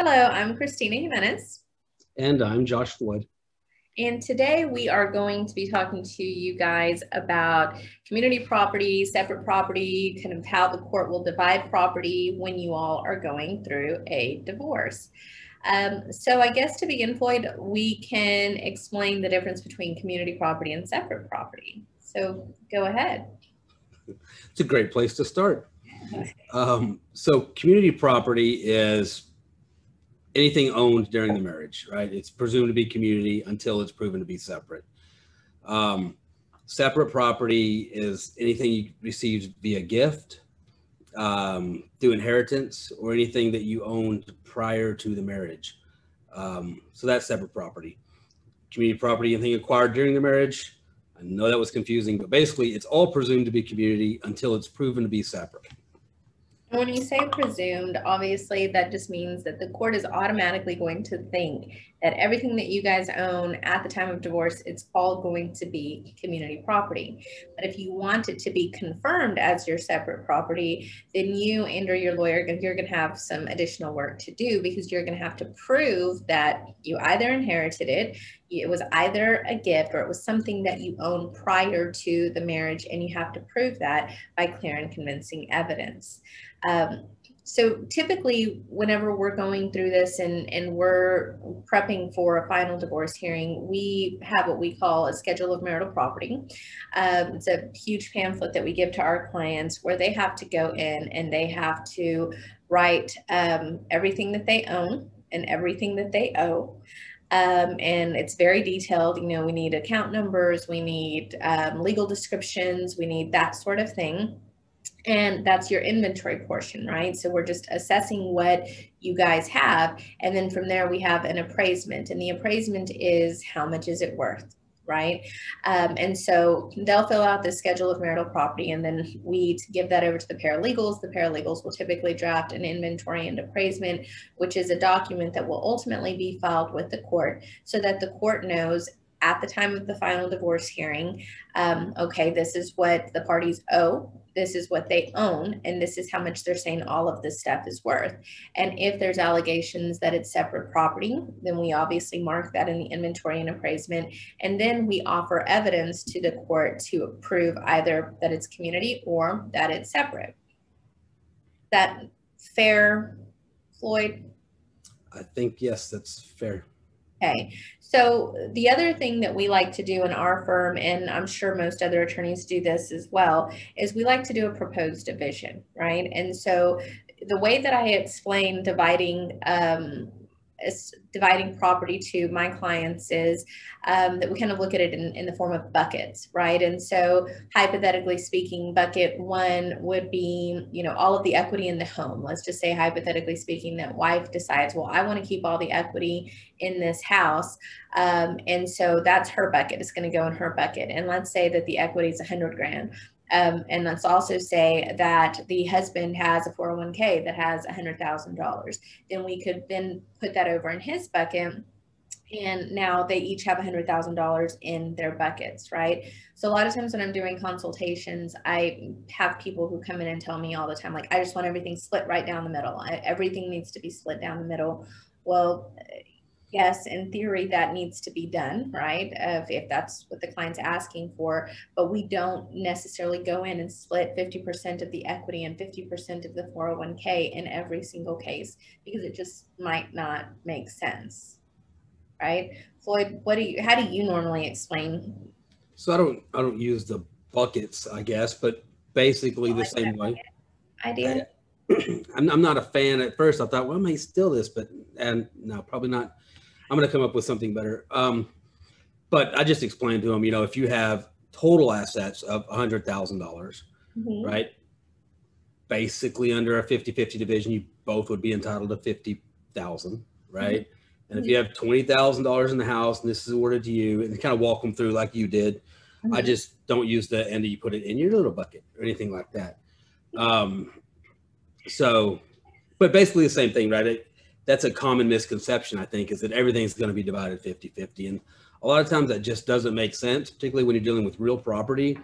Hello, I'm Christina Jimenez, And I'm Josh Floyd. and today we are going to be talking to you guys about community property, separate property, kind of how the court will divide property when you all are going through a divorce. So I guess to begin, Floyd, we can explain the difference between community property and separate property. So go ahead. It's a great place to start. So community property is anything owned during the marriage, right? It's presumed to be community until it's proven to be separate. Um, Separate property is anything you received via gift, through inheritance, or anything that you owned prior to the marriage. So that's separate property. Community property, anything acquired during the marriage. I know that was confusing, but basically it's all presumed to be community until it's proven to be separate. When you say presumed, obviously that just means that the court is automatically going to think that everything that you guys own at the time of divorce, it's all going to be community property. But if you want it to be confirmed as your separate property, then you and or your lawyer, you're going to have some additional work to do, because you're going to have to prove that you either inherited it was either a gift, or it was something that you owned prior to the marriage, and you have to prove that by clear and convincing evidence. So typically, whenever we're going through this and we're prepping for a final divorce hearing, we have what we call a schedule of marital property. It's a huge pamphlet that we give to our clients, where they have to go in and they have to write everything that they own and everything that they owe. And it's very detailed. You know, we need account numbers, we need legal descriptions, we need that sort of thing. And that's your inventory portion, right? So we're just assessing what you guys have. And then from there, we have an appraisement. And the appraisement is how much is it worth, right? And so they'll fill out the schedule of marital property, and then we give that over to the paralegals. The paralegals will typically draft an inventory and appraisement, which is a document that will ultimately be filed with the court, so that the court knows at the time of the final divorce hearing, okay, this is what the parties owe, this is what they own, and this is how much they're saying all of this stuff is worth. And if there's allegations that it's separate property, then we obviously mark that in the inventory and appraisement. And then we offer evidence to the court to prove either that it's community or that it's separate. That fair, Floyd? I think, yes, that's fair. Okay, so the other thing that we like to do in our firm, and I'm sure most other attorneys do this as well, is we like to do a proposed division, right? And so the way that I explain dividing property to my clients is that we kind of look at it in the form of buckets, right? And so hypothetically speaking, bucket one would be, you know, all of the equity in the home. Let's just say, hypothetically speaking, that wife decides, well, I want to keep all the equity in this house. And so that's her bucket. It's going to go in her bucket. And let's say that the equity is 100 grand. And let's also say that the husband has a 401k that has $100,000. Then we could then put that over in his bucket. And now they each have $100,000 in their buckets, right? So a lot of times when I'm doing consultations, I have people who come in and tell me all the time, like, I just want everything split right down the middle. Everything needs to be split down the middle. Well, yes, in theory, that needs to be done, right? If that's what the client's asking for, but we don't necessarily go in and split 50% of the equity and 50% of the 401k in every single case, because it just might not make sense, right? Floyd, how do you normally explain? So I don't use the buckets, I guess, but basically the same way. Idea? I'm not a fan. At first I thought, well, I may steal this, and no, probably not. I'm going to come up with something better. But I just explained to them, you know, if you have total assets of $100,000, right? Basically under a 50-50 division, you both would be entitled to 50,000, right? And if you have $20,000 in the house and this is awarded to you, and kind of walk them through like you did, I just don't use the end that you put it in your little bucket or anything like that. So, but basically the same thing, right? That's a common misconception, I think, is that everything's going to be divided 50-50. And a lot of times that just doesn't make sense, particularly when you're dealing with real property,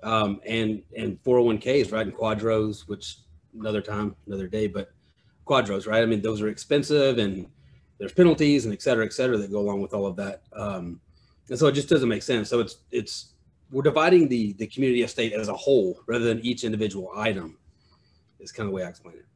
and 401ks, right? And quadros, which another time, another day. But quadros, right? I mean, those are expensive, and there's penalties and et cetera, that go along with all of that. And so it just doesn't make sense. So we're dividing the community estate as a whole rather than each individual item, is kind of the way I explain it.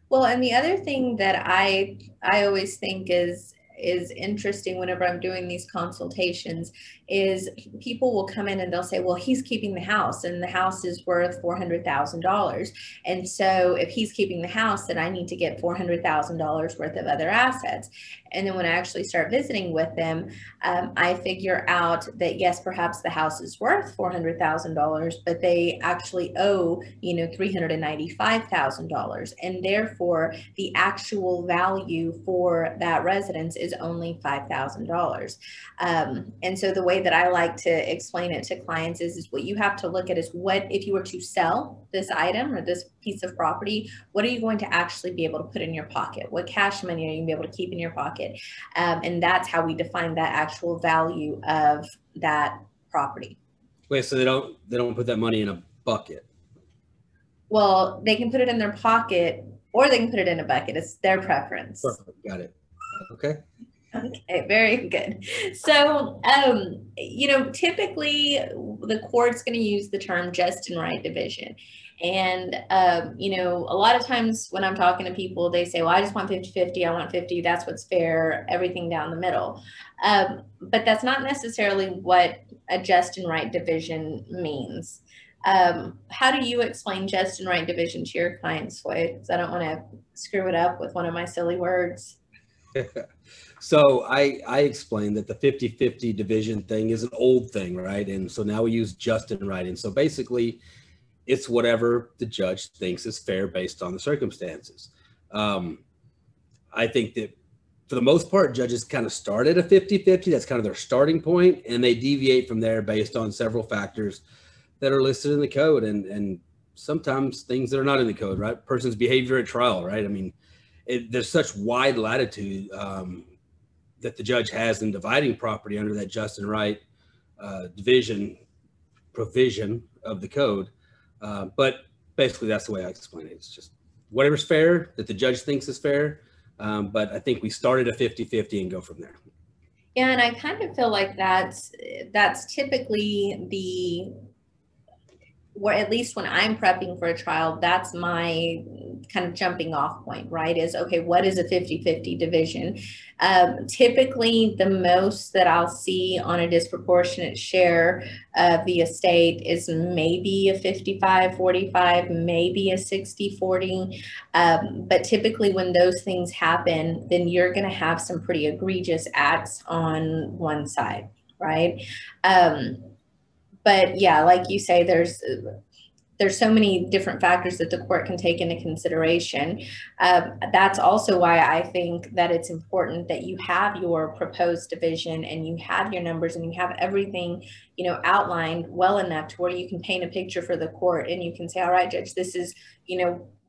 Well, and the other thing that I always think is interesting whenever I'm doing these consultations is people will come in and they'll say, well, he's keeping the house and the house is worth $400,000. And so if he's keeping the house, then I need to get $400,000 worth of other assets. And then when I actually start visiting with them, I figure out that yes, perhaps the house is worth $400,000, but they actually owe, $395,000. And therefore the actual value for that residence is only $5,000. And so the way that I like to explain it to clients is what you have to look at is what, if you were to sell this item or this piece of property, what are you going to actually be able to put in your pocket? What cash money are you going to be able to keep in your pocket? And that's how we define that actual value of that property. Wait, so they don't put that money in a bucket? Well, they can put it in their pocket or they can put it in a bucket. It's their preference. Perfect. Got it. Okay. Okay, very good. So, typically the court's going to use the term just and right division. And, a lot of times when I'm talking to people, they say, well, I just want 50-50. I want 50. That's what's fair. Everything down the middle. But that's not necessarily what a just and right division means. How do you explain just and right division to your clients, Floyd? Because I don't want to screw it up with one of my silly words. So I explained that the 50-50 division thing is an old thing, right? And so now we use just and right. And so basically it's whatever the judge thinks is fair based on the circumstances. I think that for the most part, judges kind of start at a 50-50. That's kind of their starting point, and they deviate from there based on several factors that are listed in the code and sometimes things that are not in the code, right? Person's behavior at trial, right? I mean, there's such wide latitude that the judge has in dividing property under that just and right division provision of the code. But basically that's the way I explain it. It's just whatever's fair that the judge thinks is fair. But I think we started at 50-50 and go from there. Yeah, and I kind of feel like that's typically or at least when I'm prepping for a trial, that's my kind of jumping off point, right? Is, okay, what is a 50-50 division? Typically, the most that I'll see on a disproportionate share of the estate is maybe a 55-45, maybe a 60-40. But typically when those things happen, then you're going to have some pretty egregious acts on one side, right? But yeah, like you say, there's so many different factors that the court can take into consideration. That's also why I think that it's important that you have your proposed division and you have your numbers and you have everything, outlined well enough to where you can paint a picture for the court and you can say, all right, judge, this is,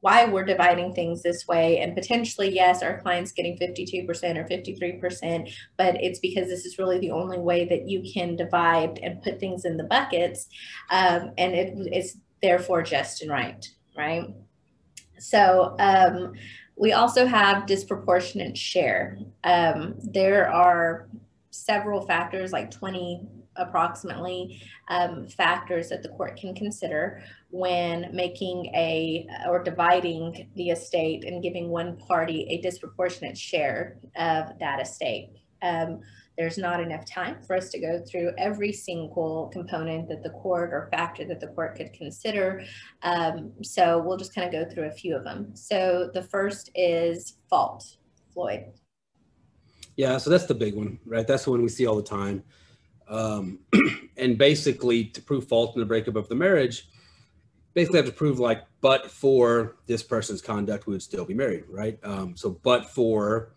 why we're dividing things this way. And potentially, yes, our client's getting 52% or 53%, but it's because this is really the only way that you can divide and put things in the buckets. And it's therefore just and right, right? So we also have disproportionate share. There are several factors, like 20 approximately factors that the court can consider when making or dividing the estate and giving one party a disproportionate share of that estate. There's not enough time for us to go through every single component that the court or factor that the court could consider. So we'll just kind of go through a few of them. So the first is fault. Floyd. Yeah, so that's the big one, right? That's the one we see all the time. And basically to prove fault in the breakup of the marriage, basically have to prove but for this person's conduct, we would still be married, right? So but for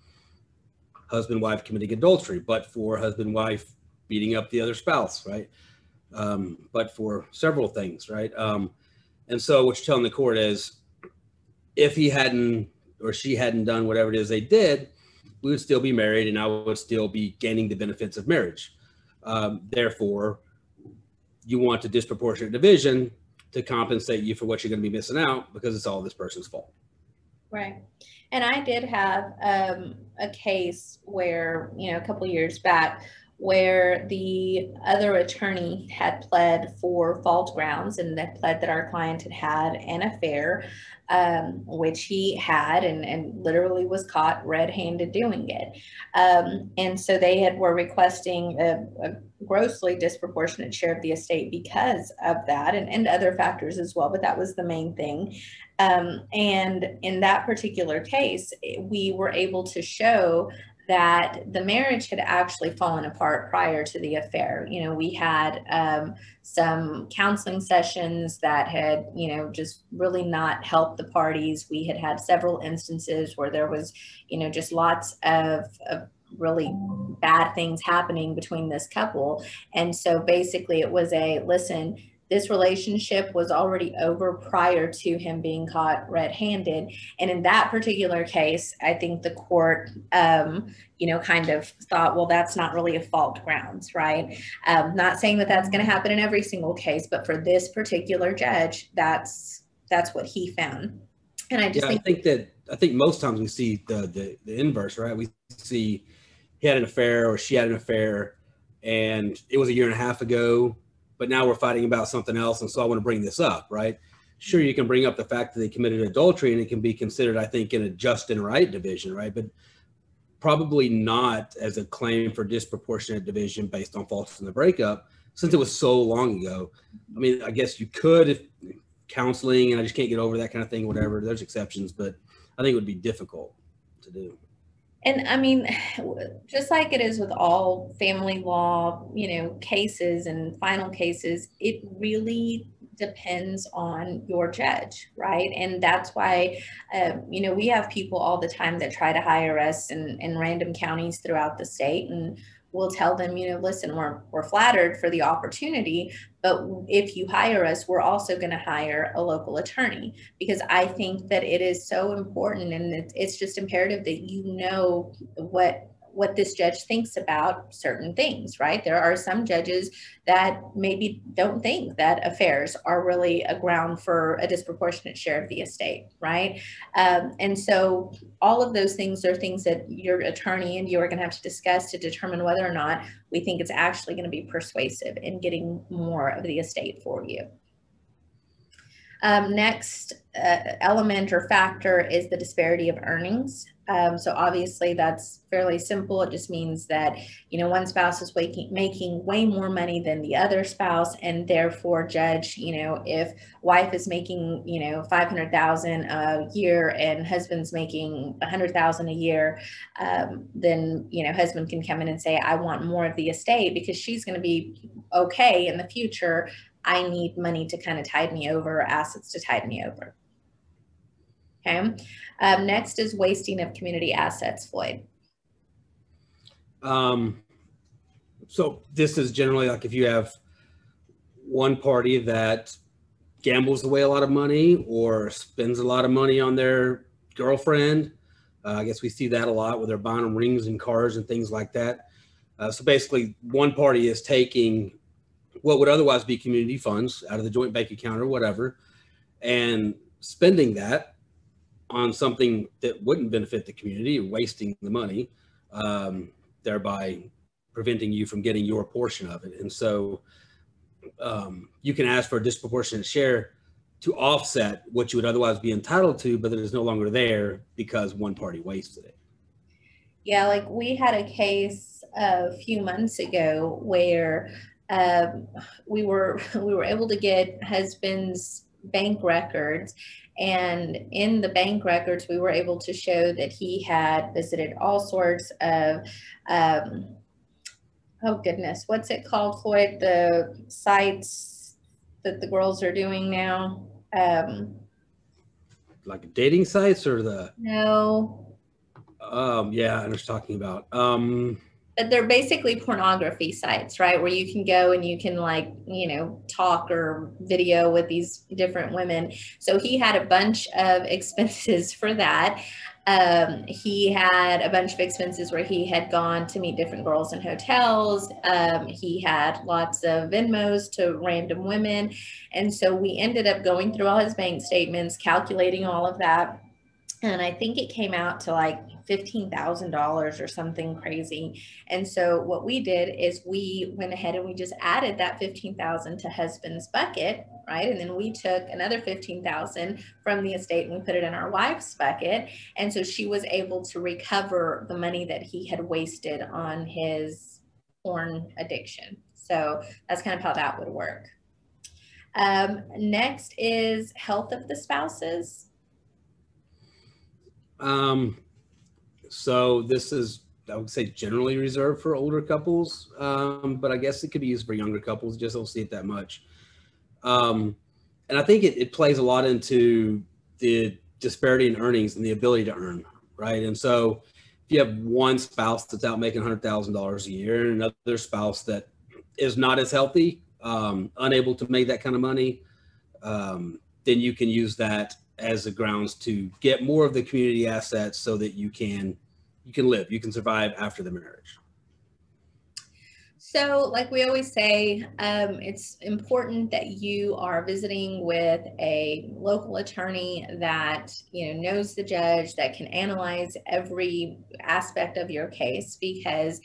husband, wife committing adultery, but for husband, wife beating up the other spouse, right? But for several things, right? And so what you're telling the court is if he hadn't or she hadn't done whatever it is they did, we would still be married and I would still be gaining the benefits of marriage. Therefore, you want a disproportionate division to compensate you for what you're going to be missing out because it's all this person's fault. Right. And I did have a case where, a couple years back, where the other attorney had pled for false grounds and that pled that our client had had an affair, which he had, and literally was caught red-handed doing it. And so they were requesting a grossly disproportionate share of the estate because of that, and other factors as well, but that was the main thing. And in that particular case, we were able to show that the marriage had actually fallen apart prior to the affair. We had some counseling sessions that had, just really not helped the parties. We had had several instances where there was, just lots of really bad things happening between this couple. And so basically it was listen, this relationship was already over prior to him being caught red-handed. And in that particular case, I think the court, kind of thought, well, that's not really a fault grounds, right? Not saying that that's going to happen in every single case, but for this particular judge, that's what he found. And I just I think most times we see the inverse, right? We see he had an affair or she had an affair, and it was a year and a half ago, but now we're fighting about something else. And so I want to bring this up, right? Sure, you can bring up the fact that they committed adultery and it can be considered, I think, in a just and right division, right? But probably not as a claim for disproportionate division based on faults in the breakup, since it was so long ago. I mean, I guess you could if counseling and I just can't get over that kind of thing, whatever, there's exceptions, but I think it would be difficult to do. And I mean, just like it is with all family law, cases and final cases, it really depends on your judge, right? And that's why, we have people all the time that try to hire us in random counties throughout the state, and we'll tell them, listen, we're flattered for the opportunity, but if you hire us, we're also going to hire a local attorney, because I think that it is so important, and it's just imperative that you know what this judge thinks about certain things, right? There are some judges that maybe don't think that affairs are really a ground for a disproportionate share of the estate, right? And so all of those things are things that your attorney and you are going to have to discuss to determine whether or not we think it's actually going to be persuasive in getting more of the estate for you. Next element or factor is the disparity of earnings. So obviously that's fairly simple. It just means that, one spouse is making way more money than the other spouse, and therefore judge, if wife is making, 500,000 a year and husband's making 100,000 a year, then, husband can come in and say, I want more of the estate because she's going to be okay in the future. I need money to kind of tide me over, assets to tide me over. Okay. Next is wasting of community assets, Floyd. So this is generally like if you have one party that gambles away a lot of money or spends a lot of money on their girlfriend. I guess we see that a lot where they're buying them rings and cars and things like that. So basically one party is taking what would otherwise be community funds out of the joint bank account or whatever, and spending that on something that wouldn't benefit the community, wasting the money, thereby preventing you from getting your portion of it. And so you can ask for a disproportionate share to offset what you would otherwise be entitled to, but it is no longer there because one party wasted it. Yeah, like we had a case a few months ago where we were able to get husband's bank records, and in the bank records we were able to show that he had visited all sorts of oh goodness, what's it called, Floyd, the sites that the girls are doing now, like dating sites or the no, yeah, I know what you're talking about. but they're basically pornography sites, right? Where you can go and you can talk or video with these different women. So he had a bunch of expenses for that. He had a bunch of expenses where he had gone to meet different girls in hotels. He had lots of Venmos to random women. And so we ended up going through all his bank statements, calculating all of that. And I think it came out to like $15,000 or something crazy. And so what we did is we went ahead and we just added that 15,000 to husband's bucket, right? And then we took another 15,000 from the estate and we put it in our wife's bucket. And so she was able to recover the money that he had wasted on his porn addiction. So that's kind of how that would work. Next is health of the spouses. So this is, I would say, generally reserved for older couples, but I guess it could be used for younger couples. Just don't see it that much. And I think it plays a lot into the disparity in earnings and the ability to earn, right? And so if you have one spouse that's out making $100,000 a year and another spouse that is not as healthy, unable to make that kind of money, then you can use that as the grounds to get more of the community assets so that you can live, you can survive after the marriage. So like we always say, it's important that you are visiting with a local attorney that, you know, knows the judge, that can analyze every aspect of your case, because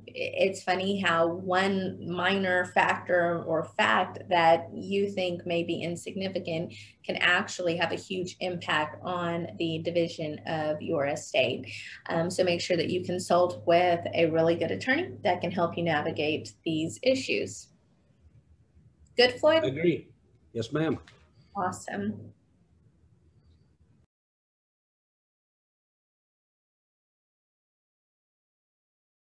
it's funny how one minor factor or fact that you think may be insignificant can actually have a huge impact on the division of your estate. So make sure that you consult with a really good attorney that can help you navigate these issues. Good, Floyd? I agree. Yes, ma'am. Awesome.